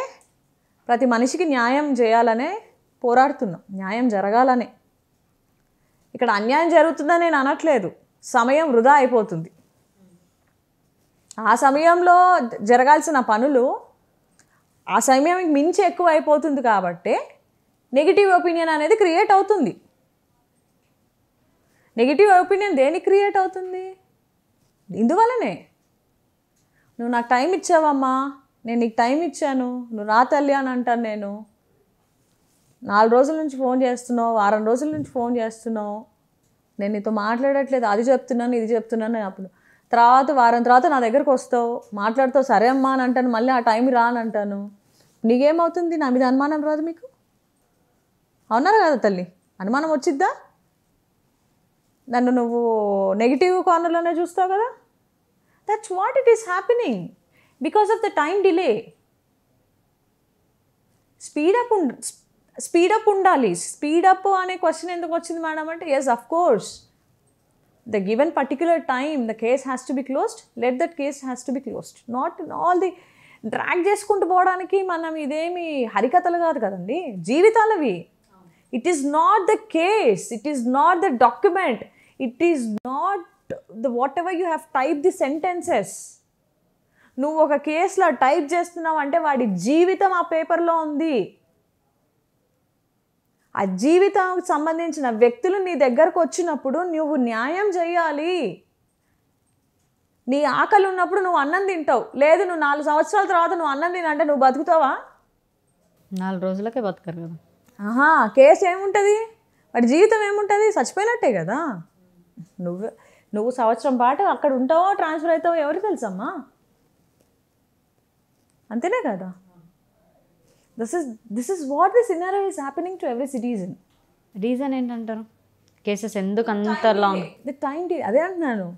ప్రతి మనిషికి న్యాయం చేయాలనే పోరాడుతున్నాం, న్యాయం జరగాలనే. ఇక్కడ అన్యాయం జరుగుతుందని నేను అనట్లేదు, సమయం వృధా అయిపోతుంది. ఆ సమయంలో జరగాల్సిన పనులు ఆ సమయానికి మించి ఎక్కువ అయిపోతుంది కాబట్టి నెగిటివ్ ఒపీనియన్ అనేది క్రియేట్ అవుతుంది. నెగిటివ్ ఒపీనియన్ దేనికి క్రియేట్ అవుతుంది? ఇందువల్లనే. నువ్వు నాకు టైం ఇచ్చావమ్మా, నేను నీకు టైం ఇచ్చాను, నువ్వు రా తల్లి అని అంటాను నేను. 4 రోజుల నుంచి ఫోన్ చేస్తున్నావు, 6 రోజుల నుంచి ఫోన్ చేస్తున్నావు, నేను నీతో మాట్లాడట్లేదు, అది చెప్తున్నాను ఇది చెప్తున్నాను. అప్పుడు వారం తర్వాత నా దగ్గరకు వస్తావు, మాట్లాడుతావు, సరే అమ్మా అని అంటాను, మళ్ళీ ఆ టైం రా అని అంటాను. నీకేమవుతుంది? నా మీద అనుమానం రాదు మీకు? అవునారా కదా తల్లి? అనుమానం వచ్చిద్దా? నన్ను నువ్వు నెగిటివ్ కార్నర్లోనే చూస్తావు కదా. That's what it is happening because of the time delay. Speed up ఉండాలి. స్పీడప్ అనే క్వశ్చన్ ఎందుకు వచ్చింది మేడం అంటే, yes of course the given particular time the case has to be closed, let that case has to be closed, not in all the drag చేసుకుంటూ పోవడానికి. మనం ఇదేమి హరికథలు కాదు కదండి, జీవితాలవి. It is not the case, it is not the document, it is not the whatever you have type the sentences. నువ్వు ఒక కేసులో టైప్ చేస్తున్నావు అంటే వాడి జీవితం ఆ పేపర్లో ఉంది. ఆ జీవితానికి సంబంధించిన వ్యక్తులు నీ దగ్గరకు వచ్చినప్పుడు నువ్వు న్యాయం చేయాలి. నీ ఆకలి ఉన్నప్పుడు నువ్వు అన్నం తింటావు, లేదు నువ్వు 4 సంవత్సరాల తర్వాత నువ్వు అన్నం తినంటే నువ్వు బతుకుతావా? 4 రోజులకే బతకరు కదా. కేసు ఏముంటుంది, వాడి జీవితం ఏముంటుంది? చచ్చిపోయినట్టే కదా. నువ్వు సంవత్సరం పాటు అక్కడ ఉంటావో ట్రాన్స్ఫర్ అవుతావో ఎవరికి తెలుసమ్మా? అంతేనే కదా. This is what the scenario is happening to every citizen. Reason ఏంటంటారు? కేసెస్ ఎందుకు అంత లాంగ్? ద టైం అదే అంటున్నాను,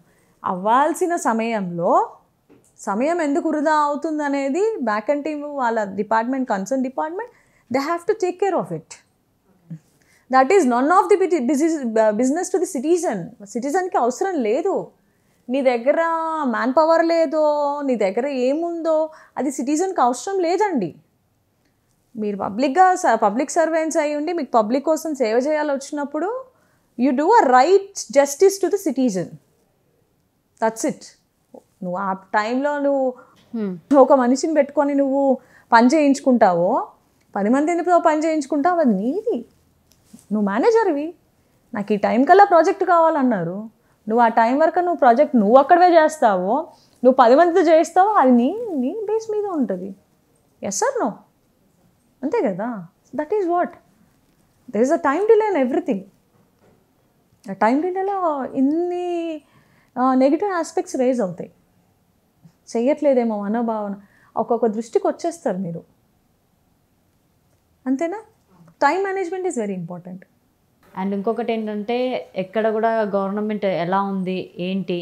అవ్వాల్సిన సమయం ఎందుకు వృధా అవుతుంది అనేది బ్యాక్ అండ్ టీమ్ వాళ్ళ department, concern department, they have to take care of it. That is none of the business to the సిటిజన్కి అవసరం లేదు. నీ దగ్గర మ్యాన్ పవర్ లేదో, నీ దగ్గర ఏముందో అది సిటిజన్కి అవసరం లేదండి. మీరు పబ్లిక్ సర్వెంట్స్ అయ్యి ఉండి మీకు పబ్లిక్ కోసం సేవ చేయాలి వచ్చినప్పుడు you do a right justice to the citizen. That's it. నువ్వు ఆ టైంలో నువ్వు ఒక మనిషిని పెట్టుకొని నువ్వు పని చేయించుకుంటావో, 10 మందితో పని చేయించుకుంటావు, అది నీది. నువ్వు మేనేజర్వి. నాకు ఈ టైం కల్లా ప్రాజెక్ట్ కావాలన్నారు, నువ్వు ఆ టైం వరకు నువ్వు ప్రాజెక్ట్ నువ్వు అక్కడే చేస్తావో, నువ్వు 10 మందితో చేస్తావో, అది నీ బేస్ మీద ఉంటుంది. Yes or no? అంతే కదా. That is what there is a time delay in everything. ఆ టైం డిలేలో ఇన్ని నెగిటివ్ ఆస్పెక్ట్స్ రేజ్ అవుతాయి. చెయ్యట్లేదేమో మనోభావన ఒక్కొక్క దృష్టికి వచ్చేస్తారు మీరు. అంతేనా? Time management is very important. And ఇంకొకటి ఏంటంటే ఎక్కడ కూడా గవర్నమెంట్ ఎలా ఉంది ఏంటి,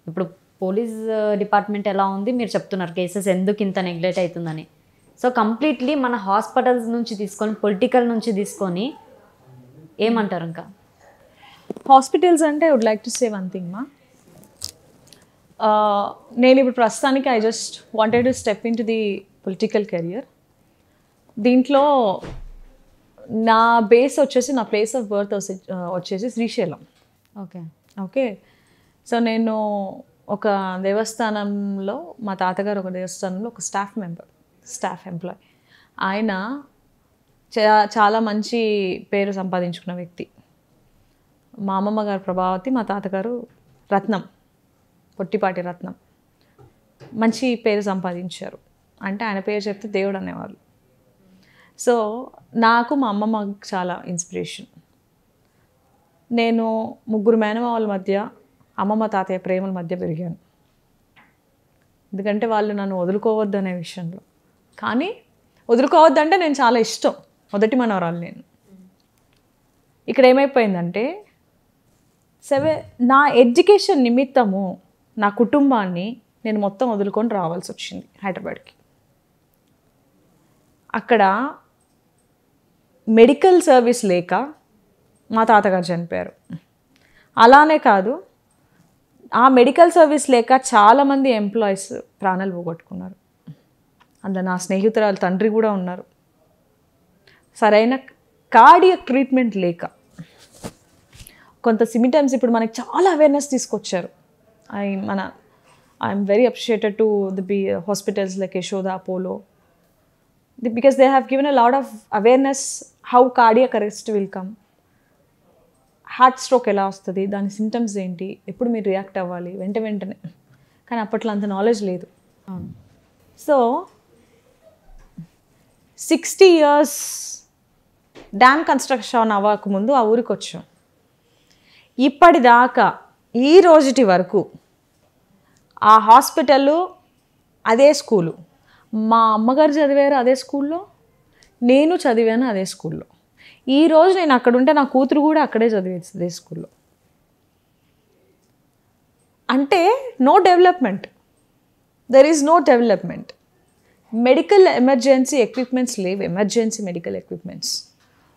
ఇప్పుడు పోలీస్ డిపార్ట్మెంట్ ఎలా ఉంది మీరు చెప్తున్నారు, కేసెస్ ఎందుకు ఇంత నెగ్లెక్ట్ అవుతుందని. సో కంప్లీట్లీ మన హాస్పిటల్స్ నుంచి తీసుకొని, పొలిటికల్ నుంచి తీసుకొని ఏమంటారు? ఇంకా హాస్పిటల్స్ అంటే I would like to say one thing మా. నేను ఇప్పుడు ప్రస్తుతానికి I just wanted to step in to the political career. దీంట్లో నా బేస్ వచ్చేసి, నా ప్లేస్ ఆఫ్ బర్త్ వచ్చేసి శ్రీశైలం. ఓకే. సో నేను ఒక దేవస్థానంలో, మా తాతగారు ఒక దేవస్థానంలో ఒక స్టాఫ్ ఎంప్లాయ్. ఆయన చాలా మంచి పేరు సంపాదించుకున్న వ్యక్తి. మా అమ్మమ్మ గారు ప్రభావతి, మా తాతగారు రత్నం, పొట్టిపాటి రత్నం. మంచి పేరు సంపాదించారు. అంటే ఆయన పేరు చెప్తే దేవుడు అనేవాళ్ళు. సో నాకు మా అమ్మమ్మ చాలా ఇన్స్పిరేషన్. నేను 3 మేనమామల మధ్య, అమ్మమ్మ తాతయ్య ప్రేమల మధ్య పెరిగాను. ఎందుకంటే వాళ్ళు నన్ను వదులుకోవద్దు అనే విషయంలో. కానీ వదులుకోవద్దంటే నేను చాలా ఇష్టం, మొదటి మనవరాలు నేను. ఇక్కడ ఏమైపోయిందంటే నా ఎడ్యుకేషన్ నిమిత్తము నా కుటుంబాన్ని నేను మొత్తం వదులుకొని రావాల్సి వచ్చింది హైదరాబాద్కి. అక్కడ మెడికల్ సర్వీస్ లేక మా తాతగారు చనిపోయారు. అలానే కాదు, ఆ మెడికల్ సర్వీస్ లేక చాలామంది ఎంప్లాయీస్ ప్రాణాలు పోగొట్టుకున్నారు. అందులో నా స్నేహితురాలు తండ్రి కూడా ఉన్నారు. సరైన కార్డియక్ ట్రీట్మెంట్ లేక, కొంత సిమ్టమ్స్ ఇప్పుడు మనకి చాలా అవేర్నెస్ తీసుకొచ్చారు. I'm very appreciated to the hospitals like Yashoda, Apollo, because they have given a lot of awareness how cardiac arrest will come, heart stroke ఎలా వస్తుంది, దాని సిమ్టమ్స్ ఏంటి, ఎప్పుడు మీరు రియాక్ట్ అవ్వాలి వెంటనే. కానీ అప్పట్లో అంత నాలెడ్జ్ లేదు. సో 60 years డ్యామ్ కన్స్ట్రక్షన్ అవ్వకముందు ఆ ఊరికి వచ్చాం. ఇప్పటిదాకా ఈ రోజుటి వరకు ఆ హాస్పిటల్, అదే స్కూలు, మా అమ్మగారు చదివారు అదే స్కూల్లో, నేను చదివాను అదే స్కూల్లో. ఈరోజు నేను అక్కడ ఉంటే నా కూతురు కూడా అక్కడే చదివేది అదే స్కూల్లో. అంటే no development, there is no development. Medical emergency equipments లేవు, ఎమర్జెన్సీ మెడికల్ ఎక్విప్మెంట్స్.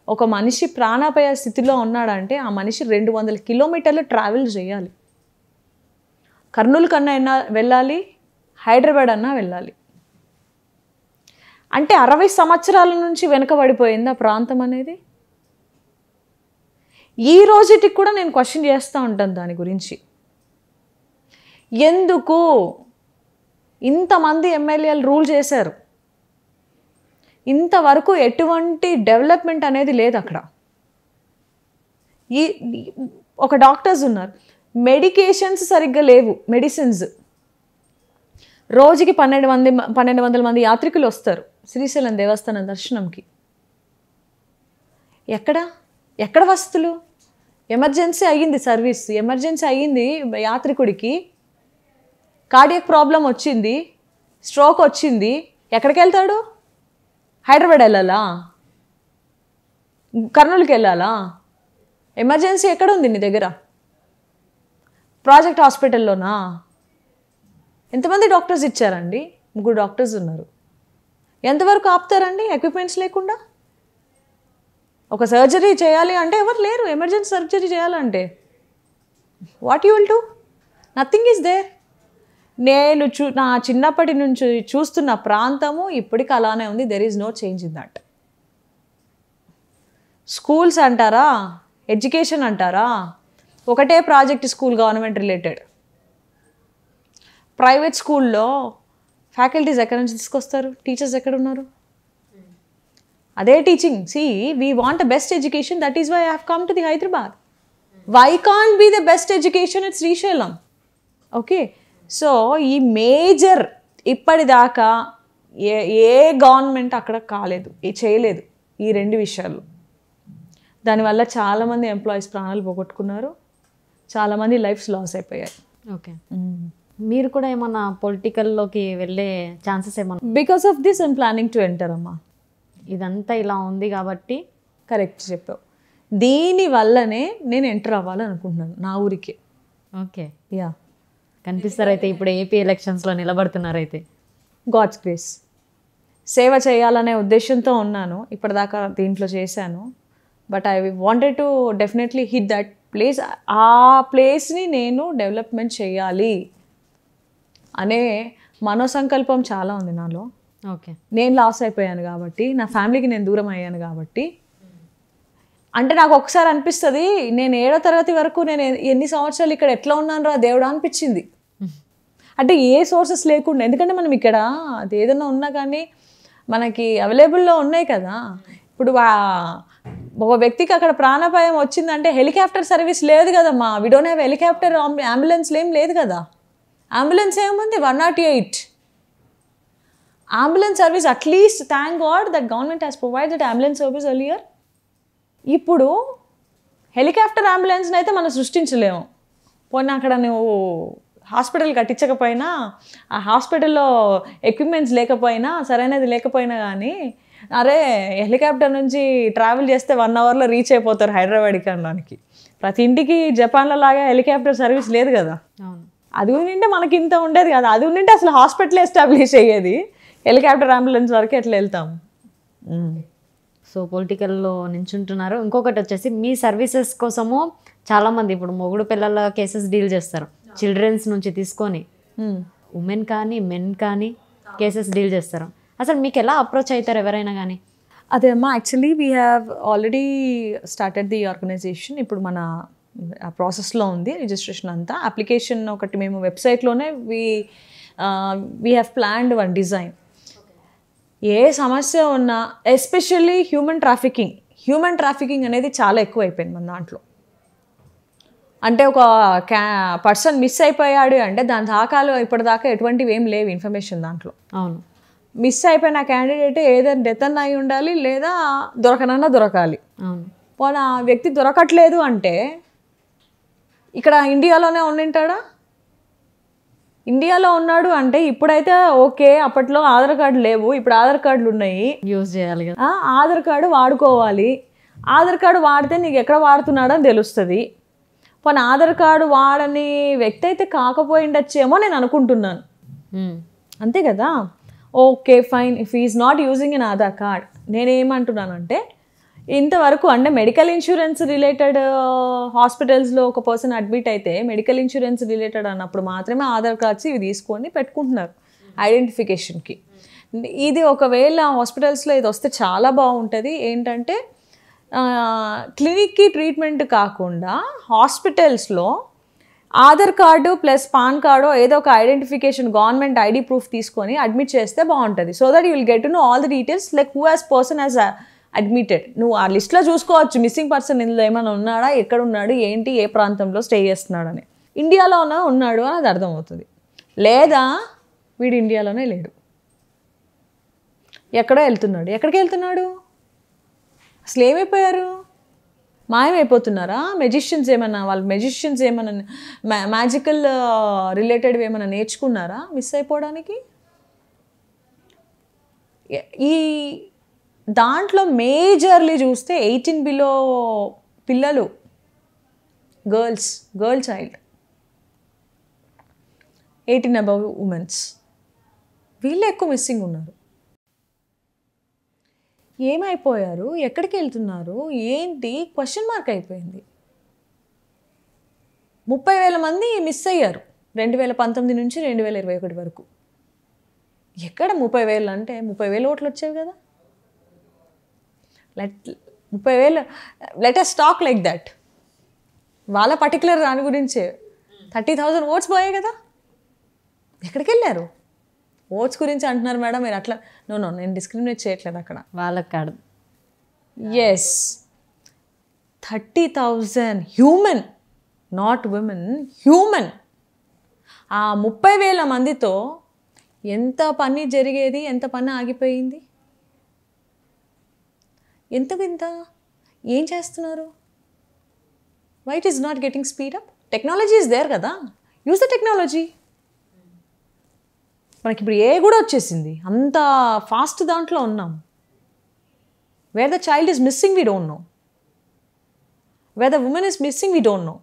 ఒక మనిషి ప్రాణాపాయ స్థితిలో ఉన్నాడంటే ఆ మనిషి 200 కిలోమీటర్లు ట్రావెల్ చేయాలి. కర్నూలు కన్నా వెళ్ళాలి, హైదరాబాద్ అన్నా వెళ్ళాలి. అంటే 60 సంవత్సరాల నుంచి వెనకబడిపోయింది ఆ ప్రాంతం అనేది. ఈ రోజుటికి కూడా నేను క్వశ్చన్ చేస్తూ ఉంటాను దాని గురించి. ఎందుకు ఇంతమంది ఎమ్మెల్యేలు రూల్ చేశారు, ఇంతవరకు ఎటువంటి డెవలప్మెంట్ అనేది లేదు అక్కడ. ఒక డాక్టర్స్ ఉన్నారు, మెడికేషన్స్ సరిగ్గా లేవు, మెడిసిన్స్. రోజుకి 1200 మంది యాత్రికులు వస్తారు శ్రీశైలం దేవస్థానం దర్శనంకి. ఎక్కడ వస్తువులు? ఎమర్జెన్సీ అయ్యింది సర్వీస్, ఎమర్జెన్సీ అయ్యింది యాత్రికుడికి, కార్డియక్ ప్రాబ్లం వచ్చింది, స్ట్రోక్ వచ్చింది, ఎక్కడికి వెళ్తాడు? హైదరాబాద్ వెళ్ళాలా, కర్నూలుకి వెళ్ళాలా, ఎమర్జెన్సీ ఎక్కడ ఉంది నీ దగ్గర, ప్రాజెక్ట్ హాస్పిటల్లోనా? ఎంతమంది డాక్టర్స్ ఇచ్చారండి? 3 డాక్టర్స్ ఉన్నారు. ఎంతవరకు ఆపుతారండి ఎక్విప్మెంట్స్ లేకుండా? ఒక సర్జరీ చేయాలి అంటే ఎవరు లేరు, ఎమర్జెన్సీ సర్జరీ చేయాలంటే. What you will do? Nothing is there. నేను నా చిన్నప్పటి నుంచి చూస్తున్న ప్రాంతము ఇప్పటికి అలానే ఉంది. There is no change in that. Schools అంటారా, ఎడ్యుకేషన్ అంటారా, ఒకటే project school government related. Private స్కూల్లో ఫ్యాకల్టీస్ ఎక్కడి నుంచి తీసుకొస్తారు, టీచర్స్ ఎక్కడ ఉన్నారు? అదే teaching. We want the best education, that is why I have come to the Hyderabad. Why can't be the best education at Srisailam? Okay, so ఈ మేజర్ ఇప్పటిదాకా ఏ government అక్కడ కాలేదు, చేయలేదు ఈ 2 విషయాలు. దానివల్ల చాలామంది ఎంప్లాయీస్ ప్రాణాలు పోగొట్టుకున్నారు, చాలామంది లైఫ్స్ లాస్ అయిపోయాయి. ఓకే, మీరు కూడా ఏమన్నా పొలిటికల్లోకి వెళ్ళే ఛాన్సెస్ ఏమన్నా? Because of this I'm planning to enter అమ్మా. ఇదంతా ఇలా ఉంది కాబట్టి కరెక్ట్ చెప్పావు. దీనివల్లనే నేను ఎంటర్ అవ్వాలనుకుంటున్నాను నా ఊరికి. ఓకే, యా, కనిపిస్తారైతే ఇప్పుడు ఏపీ ఎలక్షన్స్లో నిలబడుతున్నారైతే. God's grace. సేవ చేయాలనే ఉద్దేశంతో ఉన్నాను, ఇప్పటిదాకా దీంట్లో చేశాను. But I wanted to definitely hit that place. ఆ ప్లేస్ని నేను డెవలప్మెంట్ చేయాలి అనే మనోసంకల్పం చాలా ఉంది నాలో. ఓకే, నేను లాస్ అయిపోయాను కాబట్టి, నా ఫ్యామిలీకి నేను దూరం అయ్యాను కాబట్టి. అంటే నాకు ఒకసారి అనిపిస్తుంది, నేను 7వ తరగతి వరకు నేను ఎన్ని సంవత్సరాలు ఇక్కడ ఎట్లా ఉన్నాను రా దేవుడా అనిపించింది. అంటే ఏ సోర్సెస్ లేకుండా, ఎందుకంటే మనం ఇక్కడ అది ఏదైనా ఉన్నా కానీ మనకి అవైలబుల్లో ఉన్నాయి కదా. ఇప్పుడు ఒక వ్యక్తికి అక్కడ ప్రాణాపాయం వచ్చిందంటే హెలికాప్టర్ సర్వీస్ లేదు కదమ్మా. We don't have helicopter, ambulance ఏం లేదు కదా. అంబులెన్స్ ఏముంది, 108 ambulance service. At least thank God that government has provided ambulance service earlier. ఇప్పుడు హెలికాప్టర్ అంబులెన్స్ని అయితే మనం సృష్టించలేము. పోనీ అక్కడ నువ్వు హాస్పిటల్ కట్టించకపోయినా, ఆ హాస్పిటల్లో ఎక్విప్మెంట్స్ లేకపోయినా, సరైనది లేకపోయినా కానీ, అరే హెలికాప్టర్ నుంచి ట్రావెల్ చేస్తే 1 అవర్లో రీచ్ అయిపోతారు హైదరాబాద్కి అనడానికి. ప్రతి ఇంటికి జపాన్లో లాగా హెలికాప్టర్ సర్వీస్ లేదు కదా. అది ఉండింటే మనకి ఇంత ఉండేది కదా. అది ఉండింటే అసలు హాస్పిటల్ ఎస్టాబ్లిష్ అయ్యేది. హెలికాప్టర్ అంబులెన్స్ వరకు ఎట్లా వెళ్తాము. సో పొలిటికల్లో నించుంటున్నారు. ఇంకొకటి వచ్చేసి మీ సర్వీసెస్ కోసము చాలామంది ఇప్పుడు మొగుడు పిల్లల కేసెస్ డీల్ చేస్తారు. చిల్డ్రన్స్ నుంచి తీసుకొని ఉమెన్ కానీ మెన్ కానీ కేసెస్ డీల్ చేస్తారు. అసలు మీకు ఎలా అప్రోచ్ అవుతారు ఎవరైనా కానీ? అదే అమ్మా, actually we have already started the organization. ఇప్పుడు మన ప్రాసెస్లో ఉంది రిజిస్ట్రేషన్ అంతా. అప్లికేషన్ ఒకటి మేము వెబ్సైట్లోనే we have planned one design. ఏ సమస్య ఉన్నా, ఎస్పెషల్లీ హ్యూమన్ ట్రాఫికింగ్ అనేది చాలా ఎక్కువ అయిపోయింది మన దాంట్లో. అంటే ఒక పర్సన్ మిస్ అయిపోయాడు అంటే దాని దాఖలు ఇప్పటిదాకా ఎటువంటివి ఏం లేవు ఇన్ఫర్మేషన్ దాంట్లో. అవును, మిస్ అయిపోయిన క్యాండిడేట్ ఏదైనా డెత్ అన్న అయి ఉండాలి, లేదా దొరకాలి. అవును, పోనీ ఆ వ్యక్తి దొరకట్లేదు అంటే ఇక్కడ ఇండియాలోనే ఉండింటాడా? ఇండియాలో ఉన్నాడు అంటే ఇప్పుడైతే ఓకే, అప్పట్లో ఆధార్ కార్డు లేవు, ఇప్పుడు ఆధార్ కార్డులు ఉన్నాయి, యూజ్ చేయాలి కదా. ఆధార్ కార్డు వాడుకోవాలి. ఆధార్ కార్డు వాడితే నీకు ఎక్కడ వాడుతున్నాడని తెలుస్తుంది. పోనీ ఆధార్ కార్డు వాడని వ్యక్తి అయితే కాకపోయిండొచ్చేమో నేను అనుకుంటున్నాను. అంతే కదా. Okay fine, if is not using an Aadhaar card, నేనేమంటున్నానంటే ఇంతవరకు అంటే మెడికల్ ఇన్సూరెన్స్ రిలేటెడ్ హాస్పిటల్స్లో ఒక పర్సన్ అడ్మిట్ అయితే మెడికల్ ఇన్సూరెన్స్ రిలేటెడ్ అన్నప్పుడు మాత్రమే ఆధార్ కార్డ్స్ ఇవి తీసుకొని పెట్టుకుంటున్నారు ఐడెంటిఫికేషన్కి. ఇది ఒకవేళ హాస్పిటల్స్లో ఇది వస్తే చాలా బాగుంటుంది. ఏంటంటే క్లినిక్కి ట్రీట్మెంట్ కాకుండా హాస్పిటల్స్లో Aadhaar card plus pan card ఏదో ఒక ఐడెంటిఫికేషన్ గవర్నమెంట్ ఐడి ప్రూఫ్ తీసుకొని అడ్మిట్ చేస్తే బాగుంటుంది. So that you will get to know all the details like who has person has admitted. నువ్వు ఆ లిస్ట్లో చూసుకోవచ్చు మిస్సింగ్ పర్సన్ ఇందులో ఏమైనా ఉన్నాడా, ఎక్కడ ఉన్నాడు, ఏంటి, ఏ ప్రాంతంలో స్టే చేస్తున్నాడని. ఇండియాలో ఉన్నాడు అని అది అర్థమవుతుంది. లేదా వీడు ఇండియాలోనే లేడు, ఎక్కడో వెళ్తున్నాడు. ఎక్కడికి వెళ్తున్నాడు? అసలు ఏమైపోయారు? మాయమైపోతున్నారా? మెజిషియన్స్ ఏమన్నా మ్యాజికల్ రిలేటెడ్ ఏమైనా నేర్చుకున్నారా మిస్ అయిపోవడానికి? దాంట్లో మేజర్లీ చూస్తే 18 బిలో పిల్లలు, గర్ల్ చైల్డ్, 18 అబవ్ ఉమెన్స్, వీళ్ళే ఎక్కువ మిస్సింగ్ ఉన్నారు. ఏమైపోయారు, ఎక్కడికి వెళ్తున్నారు, ఏంటి క్వశ్చన్ మార్క్ అయిపోయింది. 30,000 మంది మిస్ అయ్యారు 2019 నుంచి 2021 వరకు. ఎక్కడ 30,000 అంటే 30,000 ఓట్లు వచ్చేవి కదా. 30,000 let us talk like that. వాళ్ళ పర్టికులర్ దాని గురించే 30,000 ఓట్స్ పోయాయి కదా. ఎక్కడికి వెళ్ళారు? ఓట్స్ గురించి అంటున్నారు మేడం మీరు అట్లా. నో నేను డిస్క్రిమినేట్ చేయట్లేదు అక్కడ. వాళ్ళకి కాదు. Yes, 30,000 human, not women, human. ఆ 30,000 మందితో ఎంత పని జరిగేది, ఎంత పని ఆగిపోయింది, ఎంత వింత. ఏం చేస్తున్నారు? Why it is not getting speed up? Technology is there కదా, యూజ్ ద టెక్నాలజీ. మనకి ఇప్పుడు ఏ కూడా వచ్చేసింది, అంత ఫాస్ట్ దాంట్లో ఉన్నాం. Where the child is missing we don't know, where the women is missing we don't know,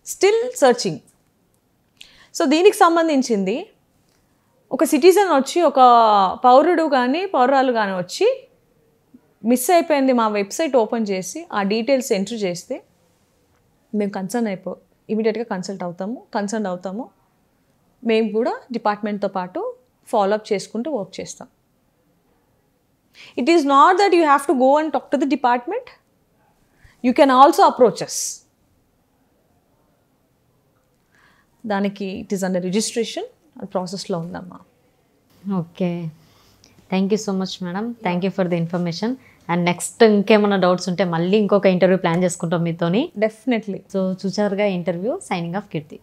still searching. So దీనికి సంబంధించింది ఒక సిటిజన్ వచ్చి, ఒక పౌరుడు కానీ పౌరాలు కానీ వచ్చి మిస్ అయిపోయింది మా వెబ్సైట్ ఓపెన్ చేసి ఆ డీటెయిల్స్ ఎంటర్ చేస్తే మేము ఇమీడియట్గా కన్సల్ట్ అవుతాము. మేము కూడా డిపార్ట్మెంట్తో పాటు ఫాలోఅప్ చేసుకుంటూ వర్క్ చేస్తాం. It is not that you have to go and talk to the department, you can also approach us. దానికి ఇట్ ఈస్ అండర్ రిజిస్ట్రేషన్, అది ప్రాసెస్లో ఉందమ్మా. Okay, thank you so much madam. Thank you for the information. And next ఇంకేమైనా doubts ఉంటే మళ్ళీ ఇంకొక interview plan చేసుకుంటాం మీతోని. డెఫినెట్లీ. సో చూసారుగా ఇంటర్వ్యూ. సైనింగ్ ఆఫ్ కీర్తి.